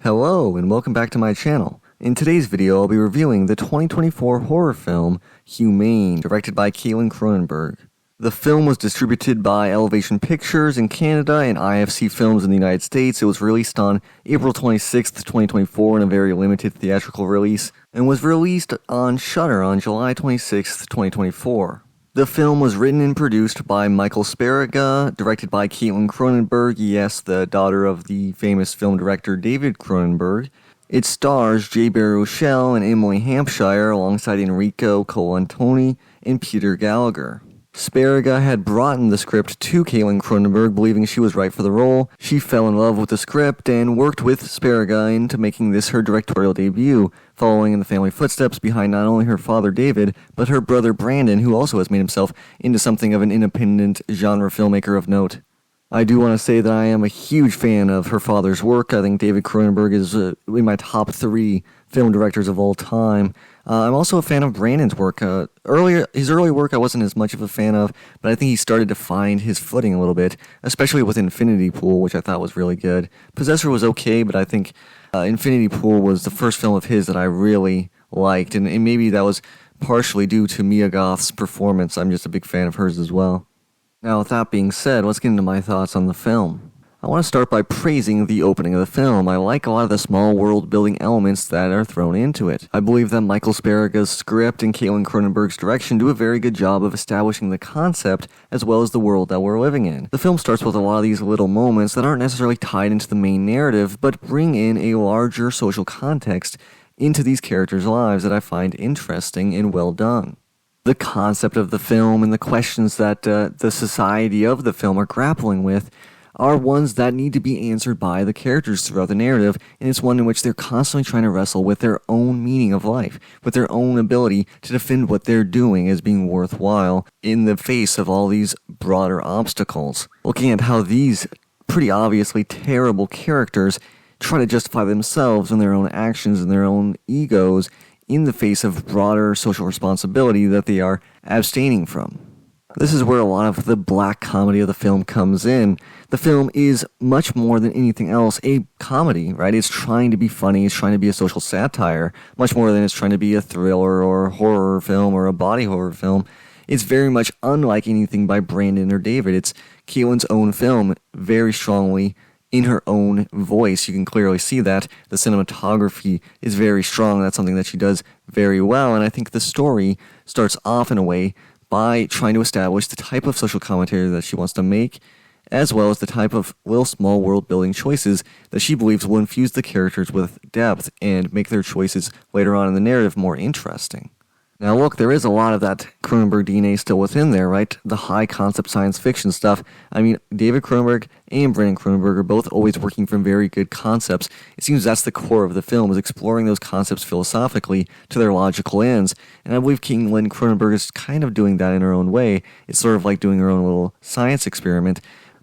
Hello and welcome back to my channel. In today's video I'll be reviewing the 2024 horror film Humane, directed by Caitlin Cronenberg. The film was distributed by Elevation Pictures in Canada and IFC Films in the United States. It was released on April 26, 2024 in a very limited theatrical release, and was released on Shudder on July 26, 2024. The film was written and produced by Michael Sparaga, directed by Caitlin Cronenberg, yes, the daughter of the famous film director David Cronenberg. It stars Jay Baruchel and Emily Hampshire alongside Enrico Colantoni and Peter Gallagher. Sparaga had brought in the script to Caitlin Cronenberg, believing she was right for the role. She fell in love with the script and worked with Sparaga into making this her directorial debut, following in the family footsteps behind not only her father David, but her brother Brandon, who also has made himself into something of an independent genre filmmaker of note. I do want to say that I am a huge fan of her father's work. I think David Cronenberg is in my top 3 film directors of all time. I'm also a fan of Brandon's work. His early work I wasn't as much of a fan of, but I think he started to find his footing a little bit, especially with Infinity Pool, which I thought was really good. Possessor was okay, but I think Infinity Pool was the first film of his that I really liked, and maybe that was partially due to Mia Goth's performance. I'm just a big fan of hers as well. Now, with that being said, let's get into my thoughts on the film. I want to start by praising the opening of the film. I like a lot of the small world-building elements that are thrown into it. I believe that Michael Sparaga's script and Caitlin Cronenberg's direction do a very good job of establishing the concept as well as the world that we're living in. The film starts with a lot of these little moments that aren't necessarily tied into the main narrative, but bring in a larger social context into these characters' lives that I find interesting and well done. The concept of the film and the questions that the society of the film are grappling with are ones that need to be answered by the characters throughout the narrative, and it's one in which they're constantly trying to wrestle with their own meaning of life, with their own ability to defend what they're doing as being worthwhile in the face of all these broader obstacles. Looking at how these pretty obviously terrible characters try to justify themselves and their own actions and their own egos in the face of broader social responsibility that they are abstaining from. This is where a lot of the black comedy of the film comes in. The film is much more than anything else a comedy, right? It's trying to be funny, it's trying to be a social satire, much more than it's trying to be a thriller or a horror film or a body horror film. It's very much unlike anything by Brandon or David. It's Caitlin's own film, very strongly in her own voice. You can clearly see that. The cinematography is very strong. That's something that she does very well, and I think the story starts off in a way by trying to establish the type of social commentary that she wants to make, as well as the type of little small world-building choices that she believes will infuse the characters with depth and make their choices later on in the narrative more interesting. Now look, there is a lot of that Cronenberg DNA still within there, right? The high-concept science fiction stuff. I mean, David Cronenberg and Brandon Cronenberg are both always working from very good concepts. It seems that's the core of the film, is exploring those concepts philosophically to their logical ends. And I believe Caitlin Cronenberg is kind of doing that in her own way. It's sort of like doing her own little science experiment,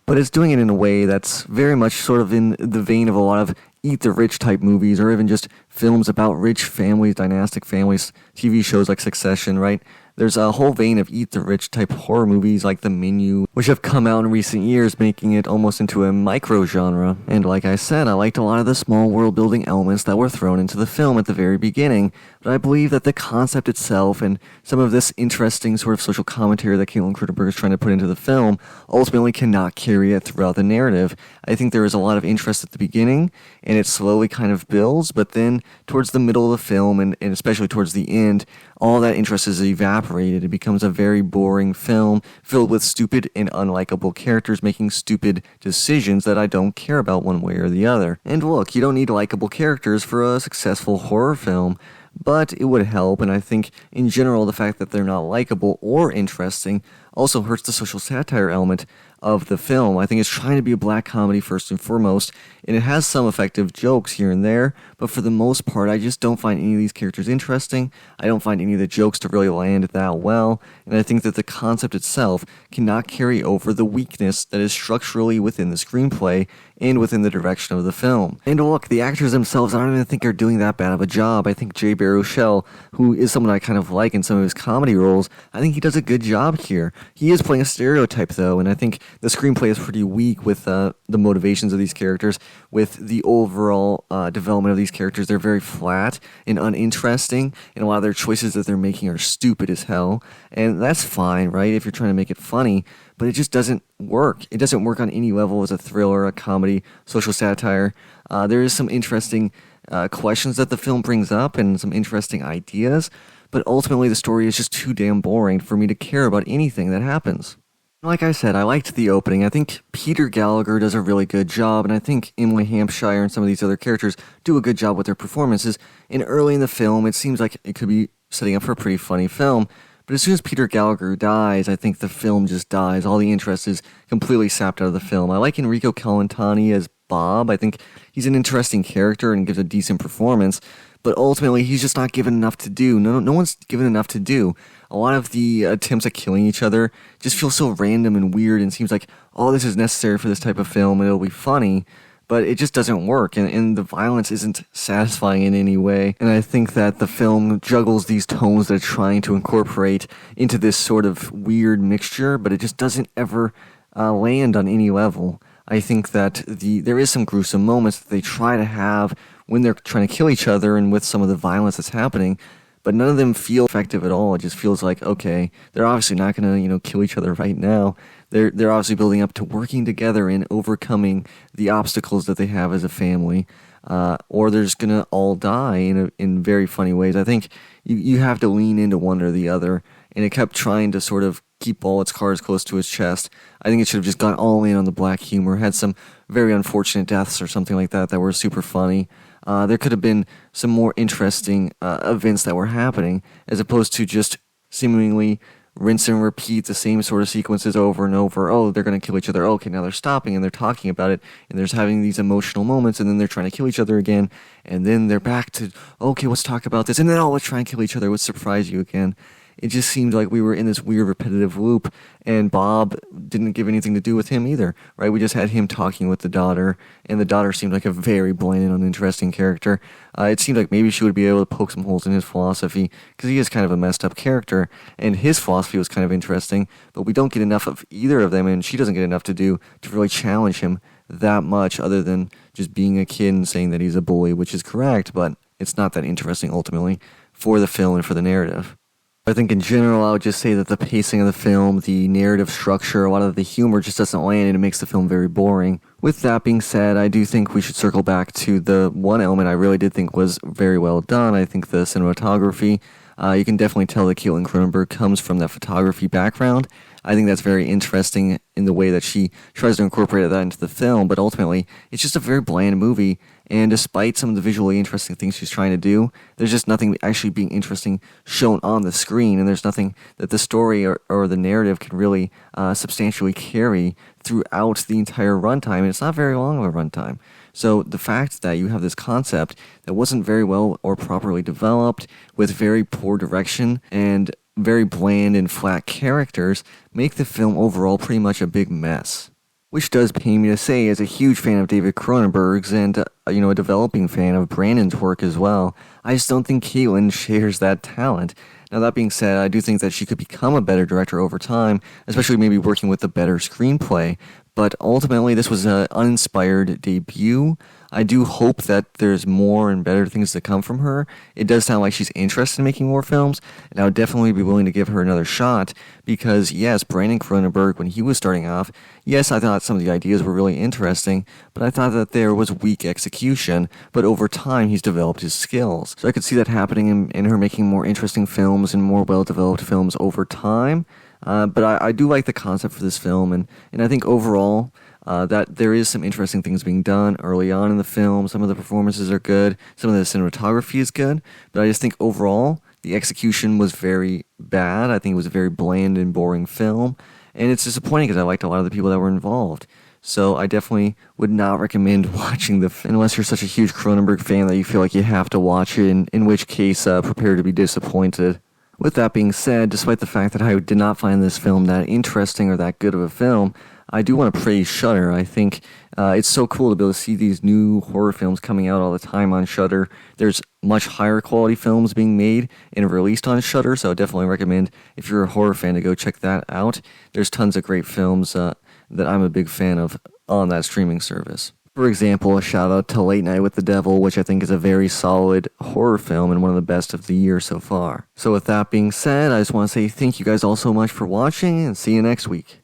but it's doing it in a way that's very much sort of in the vein of a lot of Eat the Rich type movies, or even just films about rich families, dynastic families, TV shows like Succession, right? There's a whole vein of Eat the Rich type horror movies like The Menu, which have come out in recent years, making it almost into a micro-genre. And like I said, I liked a lot of the small world-building elements that were thrown into the film at the very beginning, but I believe that the concept itself and some of this interesting sort of social commentary that Caitlin Cronenberg is trying to put into the film ultimately cannot carry it throughout the narrative. I think there is a lot of interest at the beginning, and it slowly kind of builds, but then towards the middle of the film, and especially towards the end, all that interest is evaporated. It becomes a very boring film filled with stupid and unlikable characters making stupid decisions that I don't care about one way or the other. And look, you don't need likable characters for a successful horror film, but it would help, and I think in general the fact that they're not likable or interesting also hurts the social satire element of the film. I think it's trying to be a black comedy first and foremost, and it has some effective jokes here and there, but for the most part I just don't find any of these characters interesting. I don't find any of the jokes to really land that well, and I think that the concept itself cannot carry over the weakness that is structurally within the screenplay and within the direction of the film. And look, the actors themselves, I don't even think are doing that bad of a job. I think Jay Baruchel, who is someone I kind of like in some of his comedy roles, I think he does a good job here. He is playing a stereotype, though, and I think the screenplay is pretty weak with the motivations of these characters, with the overall development of these characters. They're very flat and uninteresting, and a lot of their choices that they're making are stupid as hell, and that's fine, right, if you're trying to make it funny, but it just doesn't work. It doesn't work on any level as a thriller, a comedy, social satire. There is some interesting questions that the film brings up and some interesting ideas, but ultimately the story is just too damn boring for me to care about anything that happens. Like I said, I liked the opening. I think Peter Gallagher does a really good job, and I think Emily Hampshire and some of these other characters do a good job with their performances. And early in the film, it seems like it could be setting up for a pretty funny film. But as soon as Peter Gallagher dies, I think the film just dies. All the interest is completely sapped out of the film. I like Enrico Colantani as Bob. I think he's an interesting character and gives a decent performance. But ultimately, he's just not given enough to do. No one's given enough to do. A lot of the attempts at killing each other just feel so random and weird, and seems like, oh, this is necessary for this type of film, and it'll be funny. But it just doesn't work, and the violence isn't satisfying in any way. And I think that the film juggles these tones that it's trying to incorporate into this sort of weird mixture, but it just doesn't ever land on any level. I think that there is some gruesome moments that they try to have when they're trying to kill each other and with some of the violence that's happening, but none of them feel effective at all. It just feels like, okay, they're obviously not going to, kill each other right now. They're obviously building up to working together and overcoming the obstacles that they have as a family, or they're just going to all die in very funny ways. I think you have to lean into one or the other, and it kept trying to sort of keep all its cards close to its chest. I think it should have just gone all in on the black humor, had some very unfortunate deaths or something like that were super funny. There could have been some more interesting events that were happening, as opposed to just seemingly rinse and repeat the same sort of sequences over and over. Oh, they're going to kill each other. Okay, now they're stopping and they're talking about it, and they're having these emotional moments, and then they're trying to kill each other again, and then they're back to, okay, let's talk about this, and then, oh, let's try and kill each other. Let's surprise you again. It just seemed like we were in this weird repetitive loop, and Bob didn't give anything to do with him either, right? We just had him talking with the daughter, and the daughter seemed like a very bland and uninteresting character. It seemed like maybe she would be able to poke some holes in his philosophy, because he is kind of a messed up character, and his philosophy was kind of interesting, but we don't get enough of either of them, and she doesn't get enough to do to really challenge him that much, other than just being a kid and saying that he's a bully, which is correct, but it's not that interesting ultimately for the film and for the narrative. I think in general, I would just say that the pacing of the film, the narrative structure, a lot of the humor just doesn't land, and it makes the film very boring. With that being said, I do think we should circle back to the one element I really did think was very well done. I think the cinematography, you can definitely tell that Caitlin Cronenberg comes from that photography background. I think that's very interesting in the way that she tries to incorporate that into the film, but ultimately, it's just a very bland movie, and despite some of the visually interesting things she's trying to do, there's just nothing actually being interesting shown on the screen, and there's nothing that the story or the narrative can really substantially carry throughout the entire runtime, and it's not very long of a runtime. So the fact that you have this concept that wasn't very well or properly developed, with very poor direction and very bland and flat characters, make the film overall pretty much a big mess. Which does pain me to say, as a huge fan of David Cronenberg's and, a developing fan of Brandon's work as well, I just don't think Caitlin shares that talent. Now, that being said, I do think that she could become a better director over time, especially maybe working with a better screenplay, but ultimately this was an uninspired debut. I do hope that there's more and better things to come from her. It does sound like she's interested in making more films, and I would definitely be willing to give her another shot, because yes, Brandon Cronenberg, when he was starting off, yes, I thought some of the ideas were really interesting, but I thought that there was weak execution, but over time he's developed his skills. So I could see that happening in her making more interesting films and more well-developed films over time. But I do like the concept for this film, and I think overall that there is some interesting things being done early on in the film. Some of the performances are good, some of the cinematography is good, but I just think overall the execution was very bad. I think it was a very bland and boring film, and it's disappointing because I liked a lot of the people that were involved. So I definitely would not recommend watching the film unless you're such a huge Cronenberg fan that you feel like you have to watch it, in which case prepare to be disappointed. With that being said, despite the fact that I did not find this film that interesting or that good of a film, I do want to praise Shudder. I think It's so cool to be able to see these new horror films coming out all the time on Shudder. There's much higher quality films being made and released on Shudder, so I definitely recommend, if you're a horror fan, to go check that out. There's tons of great films that I'm a big fan of on that streaming service. For example, a shout out to Late Night with the Devil, which I think is a very solid horror film and one of the best of the year so far. So with that being said, I just want to say thank you guys all so much for watching, and see you next week.